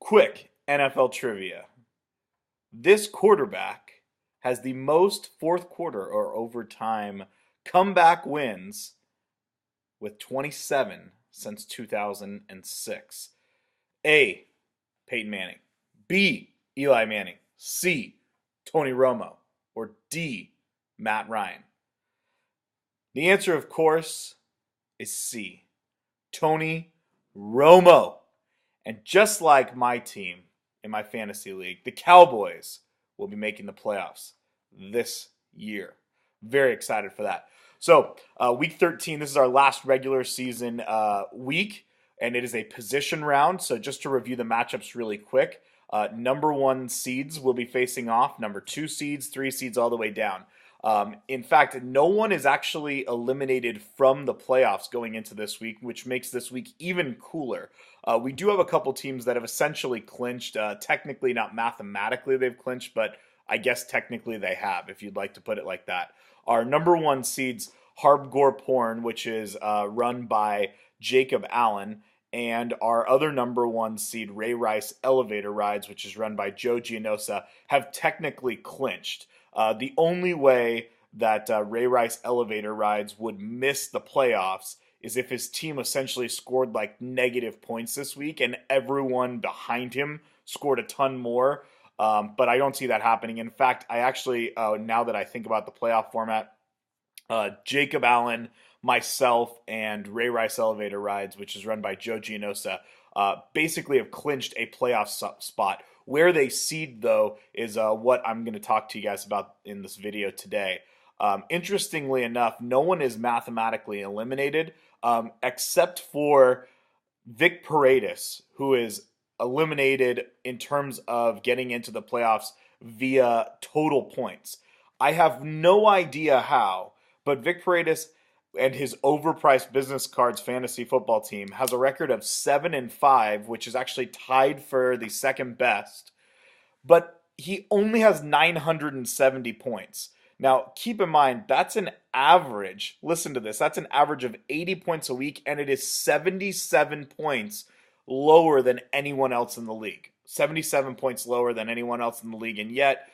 Quick NFL trivia. This quarterback has the most fourth quarter or overtime comeback wins with 27 since 2006. A. Peyton Manning. B. Eli Manning. C. Tony Romo. Or D. Matt Ryan. The answer, of course, is C. Tony Romo. And just like my team in my fantasy league, the Cowboys will be making the playoffs this year. Very excited for that. So, week 13, this is our last regular season week, and it is a position round. So, just to review the matchups really quick, number one seeds will be facing off, number two seeds, three seeds, all the way down. In fact, no one is actually eliminated from the playoffs going into this week, which makes this week even cooler. We do have a couple teams that have essentially clinched. Technically, not mathematically they've clinched, but I guess technically they have, if you'd like to put it like that. Our number one seeds, Harbgore Porn, which is run by Jacob Allen, and our other number one seed, Ray Rice Elevator Rides, which is run by Joe Gianosa, have technically clinched. The only way that Ray Rice Elevator Rides would miss the playoffs is if his team essentially scored like negative points this week and everyone behind him scored a ton more. But I don't see that happening. In fact, I actually, now that I think about the playoff format, Jacob Allen, myself, and Ray Rice Elevator Rides, which is run by Joe Gianosa, basically have clinched a playoff spot. Where they seed, though, is what I'm going to talk to you guys about in this video today. Interestingly enough, no one is mathematically eliminated except for Vic Paredes, who is eliminated in terms of getting into the playoffs via total points. I have no idea how, but Vic Paredes and his overpriced business cards fantasy football team has a record of 7-5, which is actually tied for the second best, but he only has 970 points. Now, keep in mind, that's an average. Listen to this. That's an average of 80 points a week, and it is 77 points lower than anyone else in the league. 77 points lower than anyone else in the league, and yet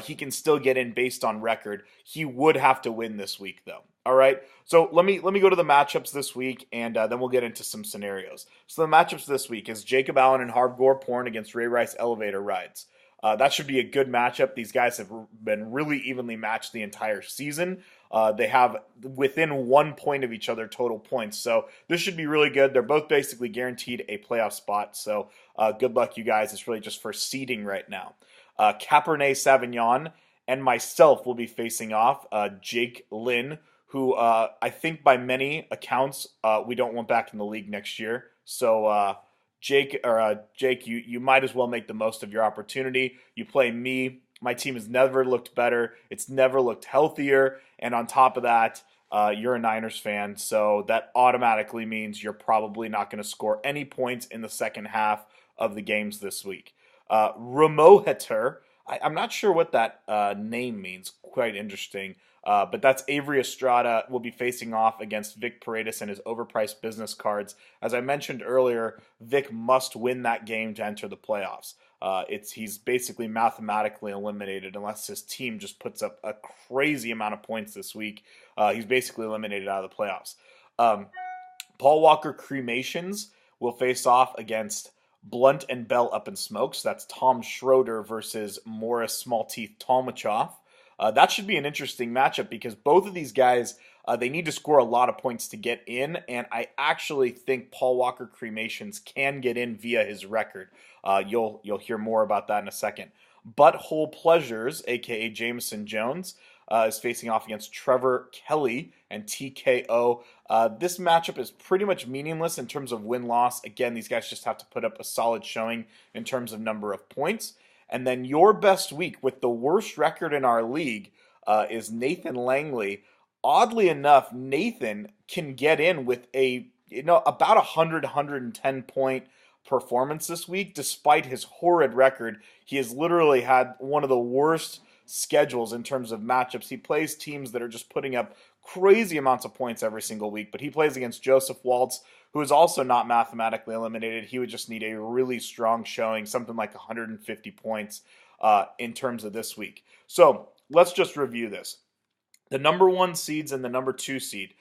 he can still get in based on record. He would have to win this week, though. All right, so let me go to the matchups this week, and then we'll get into some scenarios. So the matchups this week is Jacob Allen and Harbgore Porn against Ray Rice Elevator Rides. That should be a good matchup. These guys have been really evenly matched the entire season. They have within 1 point of each other total points, so this should be really good. They're both basically guaranteed a playoff spot, so good luck, you guys. It's really just for seeding right now. Cabernet Sauvignon and myself will be facing off. Jake Lynn, who I think by many accounts we don't want back in the league next year. So Jake, you might as well make the most of your opportunity. You play me. My team has never looked better. It's never looked healthier. And on top of that, you're a Niners fan, so that automatically means you're probably not going to score any points in the second half of the games this week. Ramoheter, I'm not sure what that name means. Quite interesting. But that's Avery Estrada will be facing off against Vic Paredes and his overpriced business cards. As I mentioned earlier, Vic must win that game to enter the playoffs. He's basically mathematically eliminated unless his team just puts up a crazy amount of points this week. He's basically eliminated out of the playoffs. Paul Walker Cremations will face off against Blunt and Bell Up in Smokes. That's Tom Schroeder versus Morris Smallteeth Tolmachoff. That should be an interesting matchup because both of these guys, they need to score a lot of points to get in, and I actually think Paul Walker Cremations can get in via his record. You'll hear more about that in a second. Butthole Pleasures, a.k.a. Jameson Jones, is facing off against Trevor Kelly and TKO. This matchup is pretty much meaningless in terms of win-loss. Again, these guys just have to put up a solid showing in terms of number of points. And then your best week with the worst record in our league is Nathan Langley. Oddly enough, Nathan can get in with about 110 point performance this week, despite his horrid record. He has literally had one of the worst schedules in terms of matchups. He plays teams that are just putting up crazy amounts of points every single week, but he plays against Joseph Waltz, who is also not mathematically eliminated. He would just need a really strong showing, something like 150 points in terms of this week. So let's just review this. The number 1 seeds and the number 2 seed,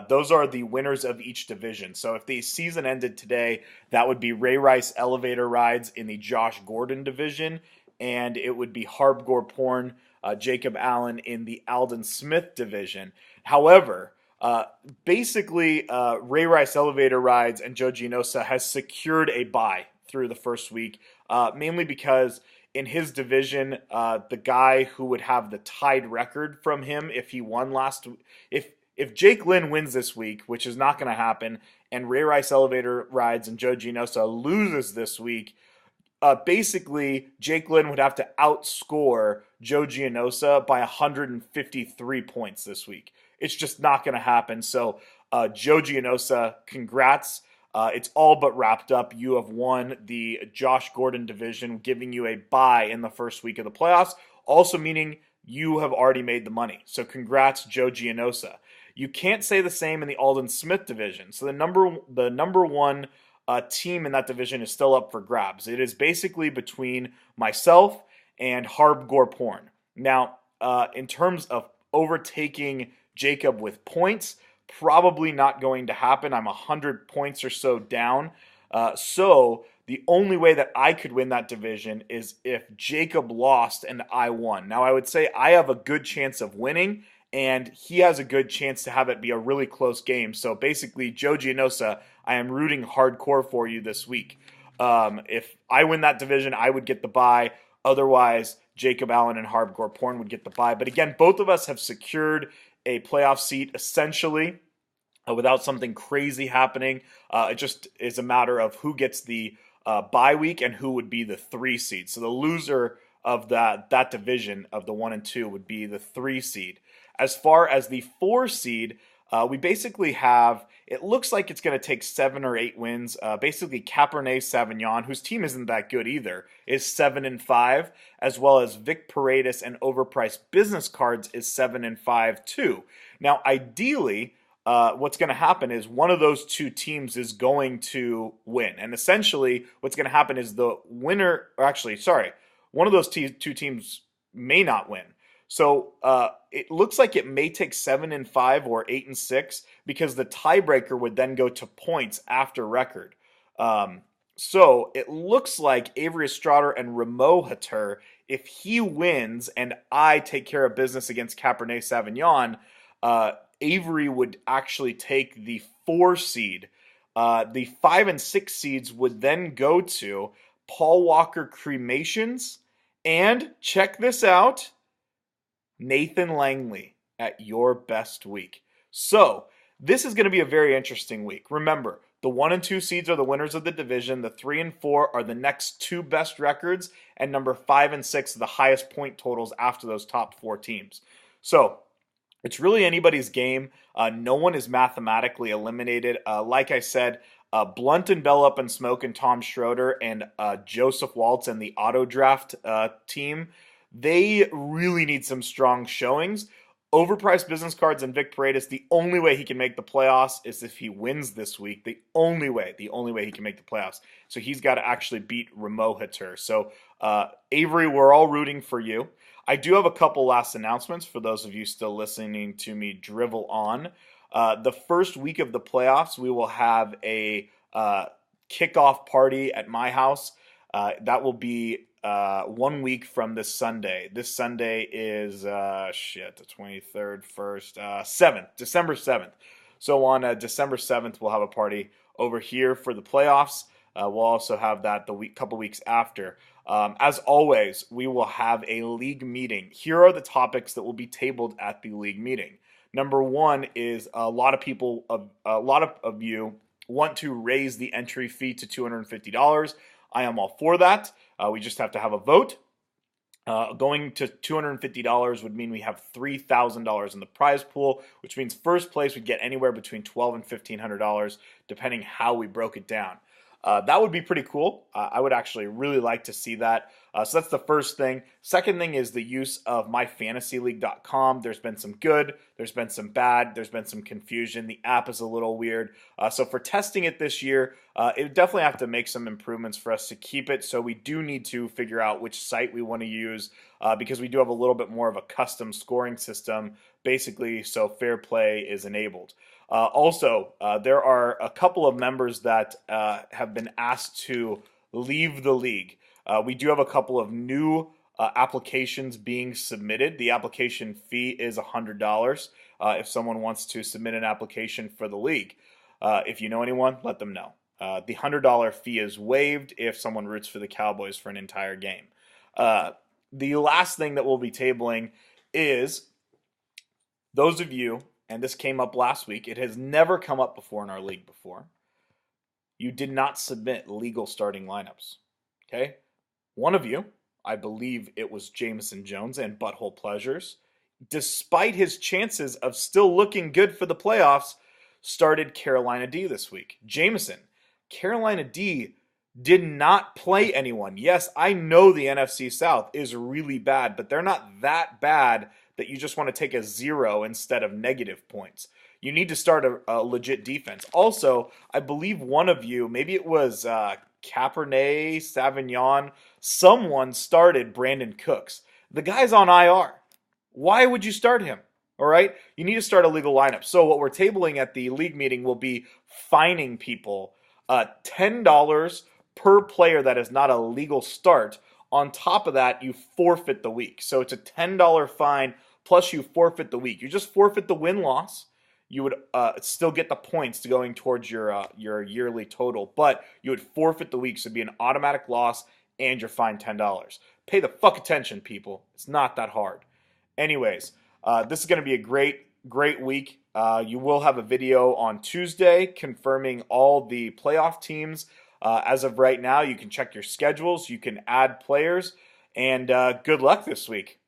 those are the winners of each division. So if the season ended today, that would be Ray Rice Elevator Rides in the Josh Gordon division, and it would be Harb Gorporn, Jacob Allen in the Alden Smith division. However, basically, Ray Rice Elevator Rides and Joe Gianosa has secured a bye through the first week, mainly because in his division, the guy who would have the tied record from him if he won if Jake Lynn wins this week, which is not going to happen, and Ray Rice Elevator Rides and Joe Gianosa loses this week, basically Jake Lynn would have to outscore Joe Gianosa by 153 points this week. It's just not going to happen. So Joe Gianosa, congrats. It's all but wrapped up. You have won the Josh Gordon division, giving you a bye in the first week of the playoffs, also meaning you have already made the money. So congrats, Joe Gianosa. You can't say the same in the Alden Smith division. So the number one team in that division is still up for grabs. It is basically between myself and Harb Gorporn. Now, in terms of overtaking Jacob with points, probably not going to happen. I'm 100 points or so down. So the only way that I could win that division is if Jacob lost and I won. Now, I would say I have a good chance of winning, and he has a good chance to have it be a really close game. So basically, Joe Gianosa, I am rooting hardcore for you this week. If I win that division, I would get the bye. Otherwise, Jacob Allen and Harb Gorporn would get the bye. But again, both of us have secured a playoff seat essentially without something crazy happening. It just is a matter of who gets the bye week and who would be the 3 seed. So the loser of that division of the 1 and 2 would be the 3 seed. As far as the 4 seed, we basically have, it looks like it's going to take 7 or 8 wins. Basically, Cabernet Sauvignon, whose team isn't that good either, is 7-5, as well as Vic Paredes and Overpriced Business Cards is 7-5 too. Now, ideally, what's going to happen is one of those 2 teams is going to win. And essentially, what's going to happen is the winner, or actually, sorry, one of those 2 teams may not win. So it looks like it may take 7-5 or 8-6 because the tiebreaker would then go to points after record. So it looks like Avery Estrada and Ramo Hatter, if he wins and I take care of business against Cabernet Sauvignon, Avery would actually take the 4 seed. The 5 and 6 seeds would then go to Paul Walker Cremations and, check this out, Nathan Langley at your best week. So this is going to be a very interesting week. Remember, the 1 and 2 seeds are the winners of the division. The 3 and 4 are the next 2 best records, and number 5 and 6 are the highest point totals after those top 4 teams. So it's really anybody's game. No one is mathematically eliminated. Like I said, Blunt and Bell Up and Smoke and Tom Schroeder and Joseph Waltz and the Auto Draft team, they really need some strong showings. Overpriced Business Cards and Vic Paredes, the only way he can make the playoffs is if he wins this week. The only way he can make the playoffs. So he's got to actually beat Ramo Hatter. So Avery, we're all rooting for you. I do have a couple last announcements for those of you still listening to me drivel on. The first week of the playoffs, we will have a kickoff party at my house. That will be 1 week from this Sunday. This Sunday is, the 23rd, 1st, 7th, December 7th. So on December 7th, we'll have a party over here for the playoffs. We'll also have that the couple weeks after. As always, we will have a league meeting. Here are the topics that will be tabled at the league meeting. Number 1 is a lot of you want to raise the entry fee to $250. I am all for that. We just have to have a vote. Going to $250 would mean we have $3,000 in the prize pool, which means first place would get anywhere between $1,200 and $1,500, depending how we broke it down. That would be pretty cool. I would actually really like to see that. So that's the first thing. Second thing is the use of myfantasyleague.com. There's been some good, there's been some bad, there's been some confusion. The app is a little weird. So for testing it this year, it would definitely have to make some improvements for us to keep it. So we do need to figure out which site we want to use because we do have a little bit more of a custom scoring system, basically, so fair play is enabled. There are a couple of members that have been asked to leave the league. We do have a couple of new applications being submitted. The application fee is $100 if someone wants to submit an application for the league. If you know anyone, let them know. The $100 fee is waived if someone roots for the Cowboys for an entire game. The last thing that we'll be tabling is those of you, and this came up last week, it has never come up before in our league before. You did not submit legal starting lineups. Okay? One of you, I believe it was Jameson Jones and Butthole Pleasures, despite his chances of still looking good for the playoffs, started Carolina D this week. Jameson, Carolina D did not play anyone. Yes, I know the NFC South is really bad, but they're not that bad that you just want to take a 0 instead of negative points. You need to start a legit defense. Also, I believe one of you, maybe it was Cabernet Sauvignon, someone started Brandon Cooks. The guy's on IR. Why would you start him? All right? You need to start a legal lineup. So what we're tabling at the league meeting will be fining people $10 per player that is not a legal start. On top of that, you forfeit the week. So it's a $10 fine plus you forfeit the week. You just forfeit the win-loss. You would still get the points to going towards your yearly total, but you would forfeit the week, so it'd be an automatic loss, and you're fined $10. Pay the fuck attention, people. It's not that hard. Anyways, this is going to be a great week. You will have a video on Tuesday confirming all the playoff teams. As of right now, you can check your schedules, you can add players, and good luck this week.